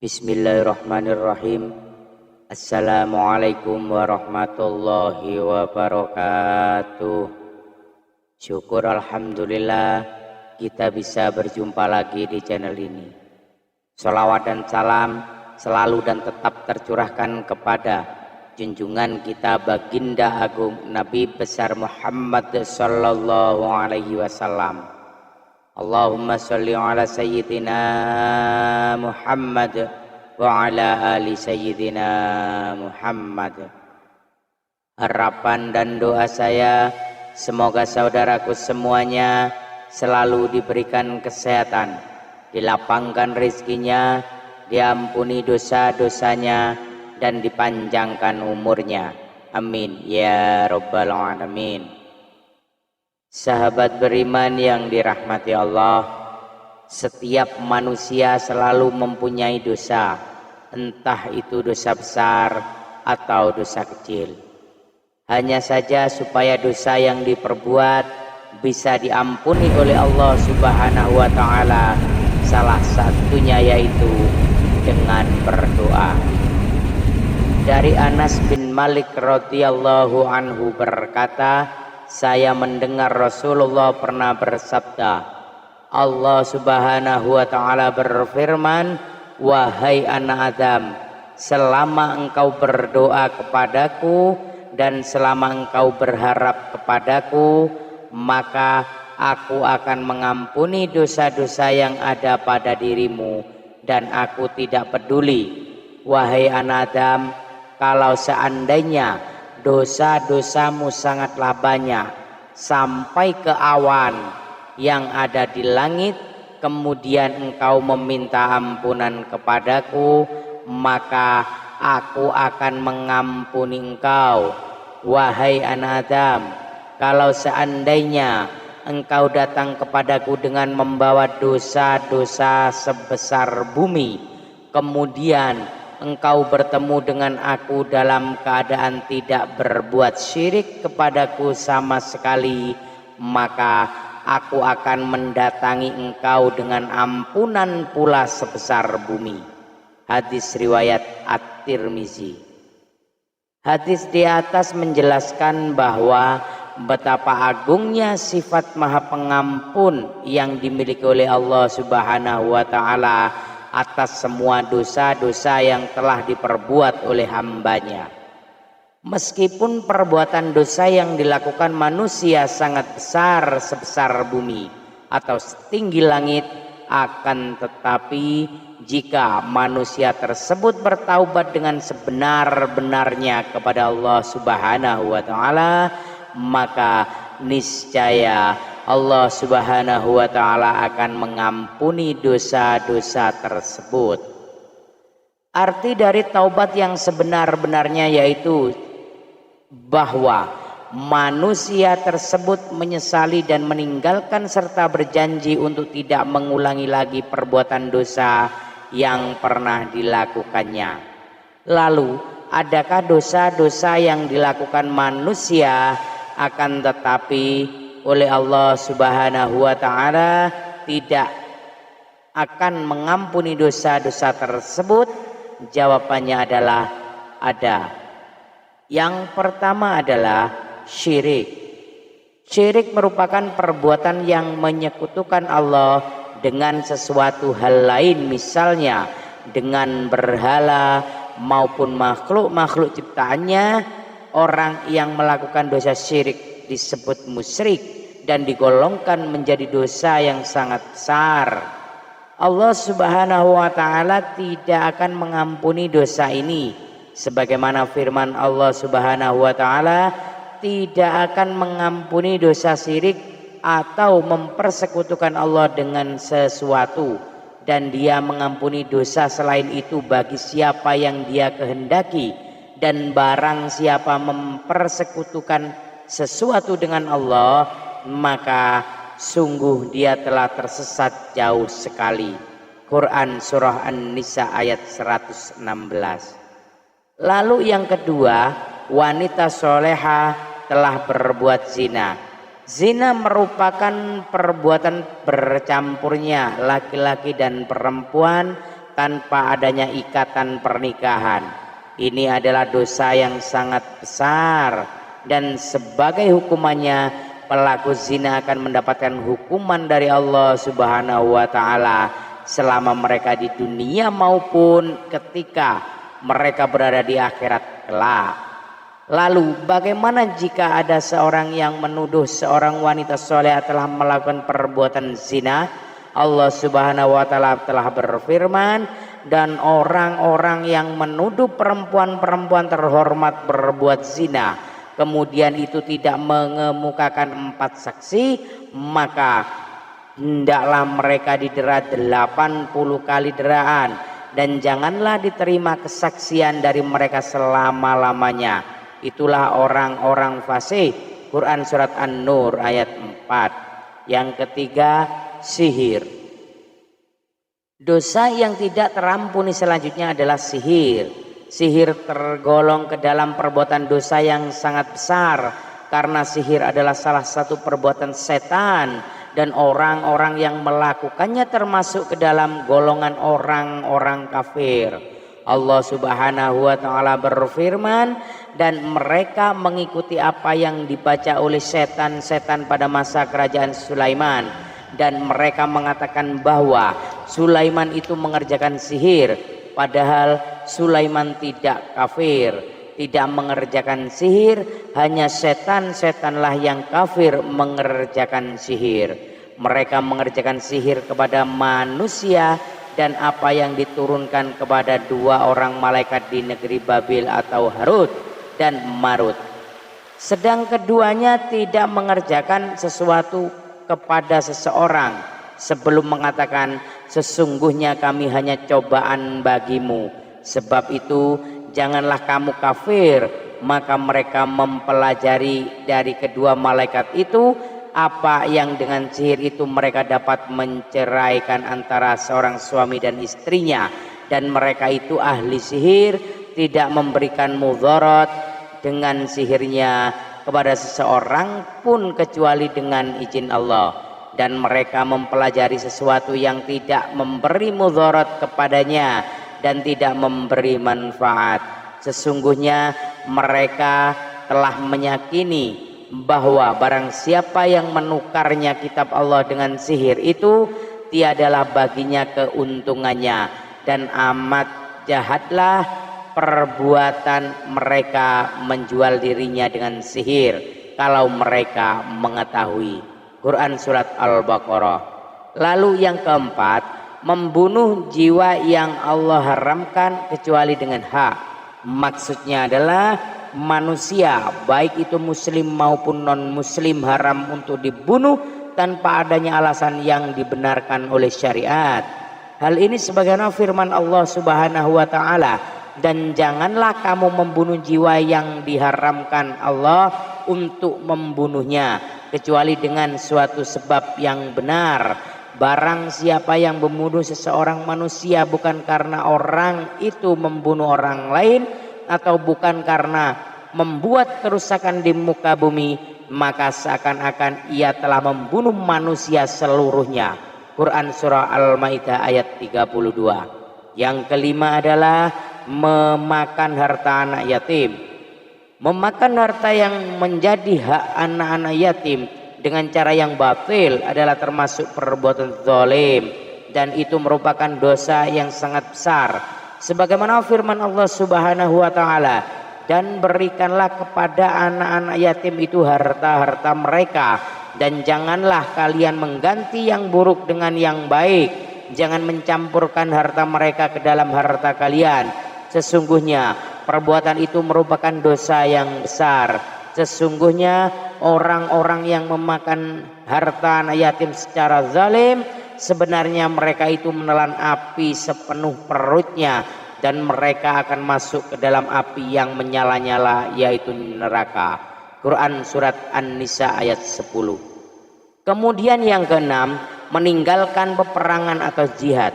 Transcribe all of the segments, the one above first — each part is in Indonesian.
Bismillahirrahmanirrahim. Assalamualaikum warahmatullahi wabarakatuh. Syukur alhamdulillah kita bisa berjumpa lagi di channel ini. Sholawat dan salam selalu dan tetap tercurahkan kepada junjungan kita baginda agung Nabi besar Muhammad sallallahu alaihi wasallam. Allahumma sholli ala sayyidina Muhammad wa ala ali sayyidina Muhammad. Harapan dan doa saya semoga saudaraku semuanya selalu diberikan kesehatan, dilapangkan rezekinya, diampuni dosa-dosanya, dan dipanjangkan umurnya. Amin ya rabbal alamin. Sahabat beriman yang dirahmati Allah, setiap manusia selalu mempunyai dosa, entah itu dosa besar atau dosa kecil. Hanya saja supaya dosa yang diperbuat bisa diampuni oleh Allah Subhanahu wa Ta'ala, salah satunya yaitu dengan berdoa. Dari Anas bin Malik radhiyallahu anhu berkata, saya mendengar Rasulullah pernah bersabda, Allah Subhanahu wa Ta'ala berfirman, wahai anak Adam, selama engkau berdoa kepadaku dan selama engkau berharap kepadaku, maka aku akan mengampuni dosa-dosa yang ada pada dirimu dan aku tidak peduli. Wahai anak Adam, kalau seandainya dosa-dosamu sangatlah banyak sampai ke awan yang ada di langit, kemudian engkau meminta ampunan kepadaku, maka aku akan mengampuni engkau. Wahai anak Adam, kalau seandainya engkau datang kepadaku dengan membawa dosa-dosa sebesar bumi, kemudian engkau bertemu dengan aku dalam keadaan tidak berbuat syirik kepadaku sama sekali, maka aku akan mendatangi engkau dengan ampunan pula sebesar bumi. Hadis riwayat At-Tirmizi. Hadis di atas menjelaskan bahwa betapa agungnya sifat Maha Pengampun yang dimiliki oleh Allah Subhanahu wa Ta'ala atas semua dosa-dosa yang telah diperbuat oleh hambanya. Meskipun perbuatan dosa yang dilakukan manusia sangat besar sebesar bumi atau setinggi langit, akan tetapi jika manusia tersebut bertaubat dengan sebenar-benarnya kepada Allah Subhanahu wa Ta'ala, maka niscaya Allah Subhanahu wa Ta'ala akan mengampuni dosa-dosa tersebut. Arti dari taubat yang sebenar-benarnya yaitu bahwa manusia tersebut menyesali dan meninggalkan serta berjanji untuk tidak mengulangi lagi perbuatan dosa yang pernah dilakukannya. Lalu, adakah dosa-dosa yang dilakukan manusia akan tetapi oleh Allah Subhanahu wa Ta'ala tidak akan mengampuni dosa-dosa tersebut? Jawabannya adalah ada. Yang pertama adalah syirik. Syirik merupakan perbuatan yang menyekutukan Allah dengan sesuatu hal lain, misalnya dengan berhala maupun makhluk-makhluk ciptaannya. Orang yang melakukan dosa syirik disebut musyrik dan digolongkan menjadi dosa yang sangat besar. Allah Subhanahu wa Ta'ala tidak akan mengampuni dosa ini, sebagaimana firman Allah Subhanahu wa Ta'ala tidak akan mengampuni dosa syirik atau mempersekutukan Allah dengan sesuatu, dan Dia mengampuni dosa selain itu bagi siapa yang Dia kehendaki. Dan barang siapa mempersekutukan sesuatu dengan Allah, maka sungguh dia telah tersesat jauh sekali. Quran surah An-Nisa ayat 116. Lalu yang kedua, wanita soleha telah berbuat zina. Zina merupakan perbuatan bercampurnya laki-laki dan perempuan tanpa adanya ikatan pernikahan. Ini adalah dosa yang sangat besar, dan sebagai hukumannya pelaku zina akan mendapatkan hukuman dari Allah Subhanahu wa taala selama mereka di dunia maupun ketika mereka berada di akhirat kelak. Lalu bagaimana jika ada seorang yang menuduh seorang wanita soleh telah melakukan perbuatan zina? Allah Subhanahu wa taala telah berfirman, dan orang-orang yang menuduh perempuan-perempuan terhormat berbuat zina, kemudian itu tidak mengemukakan 4 saksi, maka hendaklah mereka didera 80 kali deraan, dan janganlah diterima kesaksian dari mereka selama-lamanya. Itulah orang-orang fasik. Quran surat An-Nur ayat 4. Yang ketiga, sihir. Dosa yang tidak terampuni selanjutnya adalah sihir. Sihir tergolong ke dalam perbuatan dosa yang sangat besar, karena sihir adalah salah satu perbuatan setan, dan orang-orang yang melakukannya termasuk ke dalam golongan orang-orang kafir. Allah Subhanahu wa taala berfirman, dan mereka mengikuti apa yang dibaca oleh setan-setan pada masa kerajaan Sulaiman, dan mereka mengatakan bahwa Sulaiman itu mengerjakan sihir, padahal Sulaiman tidak kafir, tidak mengerjakan sihir, hanya setan-setanlah yang kafir mengerjakan sihir. Mereka mengerjakan sihir kepada manusia dan apa yang diturunkan kepada 2 orang malaikat di negeri Babil atau Harut dan Marut. Sedang keduanya tidak mengerjakan sesuatu kepada seseorang sebelum mengatakan, sesungguhnya kami hanya cobaan bagimu, sebab itu janganlah kamu kafir. Maka mereka mempelajari dari kedua malaikat itu apa yang dengan sihir itu mereka dapat menceraikan antara seorang suami dan istrinya, dan mereka itu ahli sihir, tidak memberikan mudarat dengan sihirnya kepada seseorang pun kecuali dengan izin Allah. Dan mereka mempelajari sesuatu yang tidak memberi mudarat kepadanya dan tidak memberi manfaat. Sesungguhnya mereka telah meyakini bahwa barang siapa yang menukarnya kitab Allah dengan sihir itu tiadalah baginya keuntungannya, dan amat jahatlah perbuatan mereka menjual dirinya dengan sihir kalau mereka mengetahui. Quran surat Al-Baqarah. Lalu yang keempat, membunuh jiwa yang Allah haramkan kecuali dengan hak. Maksudnya adalah manusia baik itu muslim maupun non muslim haram untuk dibunuh tanpa adanya alasan yang dibenarkan oleh syariat. Hal ini sebagaimana firman Allah Subhanahu wa taala, dan janganlah kamu membunuh jiwa yang diharamkan Allah untuk membunuhnya kecuali dengan suatu sebab yang benar. Barang siapa yang membunuh seseorang manusia bukan karena orang itu membunuh orang lain atau bukan karena membuat kerusakan di muka bumi, maka seakan-akan ia telah membunuh manusia seluruhnya. Quran surah Al-Maidah ayat 32. Yang kelima adalah memakan harta anak yatim. Memakan harta yang menjadi hak anak-anak yatim dengan cara yang batil adalah termasuk perbuatan zalim, dan itu merupakan dosa yang sangat besar. Sebagaimana firman Allah Subhanahu wa taala, dan berikanlah kepada anak-anak yatim itu harta-harta mereka, dan janganlah kalian mengganti yang buruk dengan yang baik. Jangan mencampurkan harta mereka ke dalam harta kalian. Sesungguhnya perbuatan itu merupakan dosa yang besar. Sesungguhnya orang-orang yang memakan harta anak yatim secara zalim, sebenarnya mereka itu menelan api sepenuh perutnya, dan mereka akan masuk ke dalam api yang menyala-nyala, yaitu neraka. Quran surat An-Nisa ayat 10. Kemudian yang keenam, meninggalkan peperangan atau jihad.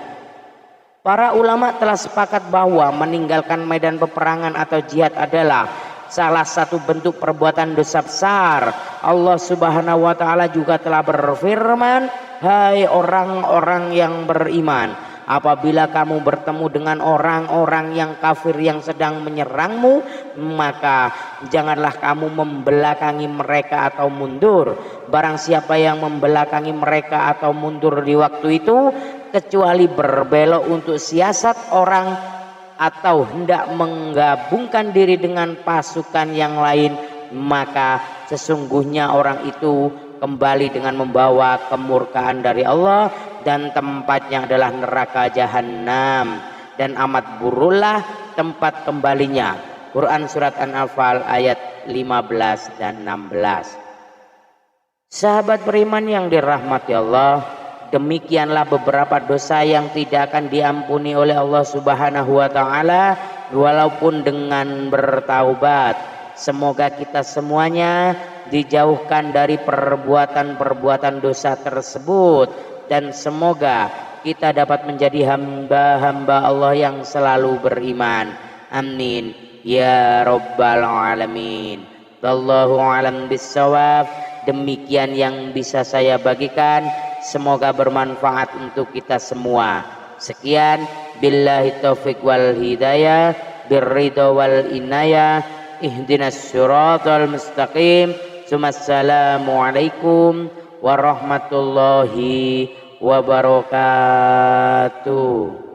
Para ulama telah sepakat bahwa meninggalkan medan peperangan atau jihad adalah salah satu bentuk perbuatan dosa besar. Allah Subhanahu wa taala juga telah berfirman, hai orang-orang yang beriman, Apabila kamu bertemu dengan orang-orang yang kafir yang sedang menyerangmu, maka janganlah kamu membelakangi mereka atau mundur. Barang siapa yang membelakangi mereka atau mundur di waktu itu, kecuali berbelok untuk siasat orang atau hendak menggabungkan diri dengan pasukan yang lain, maka sesungguhnya orang itu kembali dengan membawa kemurkaan dari Allah dan tempatnya adalah neraka jahanam, dan amat buruklah tempat kembalinya. Quran surat An-Anfal ayat 15 dan 16. Sahabat beriman yang dirahmati Allah, demikianlah beberapa dosa yang tidak akan diampuni oleh Allah Subhanahu wa taala walaupun dengan bertaubat. Semoga kita semuanya dijauhkan dari perbuatan-perbuatan dosa tersebut, dan semoga kita dapat menjadi hamba-hamba Allah yang selalu beriman. Amin ya rabbal alamin. Wallahu alam bissawab. Demikian yang bisa saya bagikan, semoga bermanfaat untuk kita semua. Sekian, billahi taufiq wal hidayah, birridha wal inayah, ihdinas siratal mustaqim. Assalamualaikum warahmatullahi wabarakatuh.